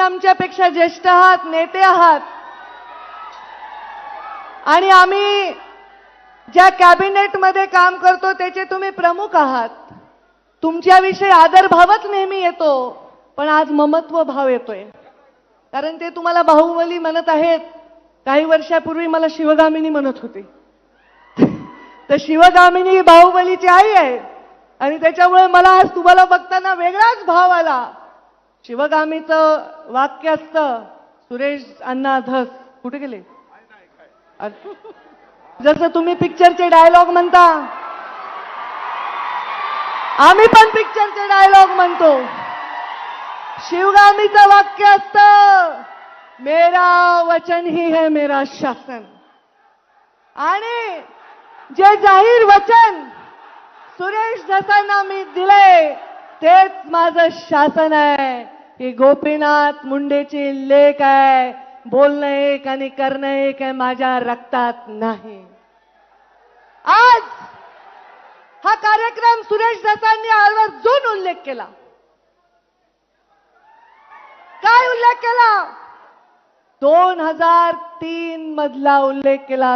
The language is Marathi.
आमच्यापेक्षा ज्येष्ठ आहात, नेते आहात आणि आम्ही ज्या कॅबिनेटमध्ये काम करतो त्याचे तुम्ही प्रमुख आहात. तुमच्याविषयी आदरभावच नेहमी येतो, पण आज ममत्व भाव येतोय. कारण ते तुम्हाला बाहुबली म्हणत आहेत, काही वर्षापूर्वी मला शिवगामिनी म्हणत होते. तर शिवगामिनी ही बाहुबलीची आई आहे आणि त्याच्यामुळे मला आज तुम्हाला बघताना वेगळाच भाव आला. शिवगामीचं वाक्य असतं, सुरेश अण्णा धस कुठे गेले? जसं तुम्ही पिक्चरचे डायलॉग म्हणता, आम्ही पण पिक्चरचे डायलॉग म्हणतो. शिवगामीचं वाक्य असतं, मेरा वचन ही है मेरा शासन. आणि जे जाहीर वचन सुरेश धसांना मी दिले तेच माझं शासन आहे. ही गोपीनाथ मुंडेची लेक आहे. बोलणं एक आणि करणं एक आहे, माझ्या रक्तात नाही. आज हा कार्यक्रम सुरेश धसांनी आवर्जून उल्लेख केला. काय उल्लेख केला? 2003 मधला उल्लेख केला.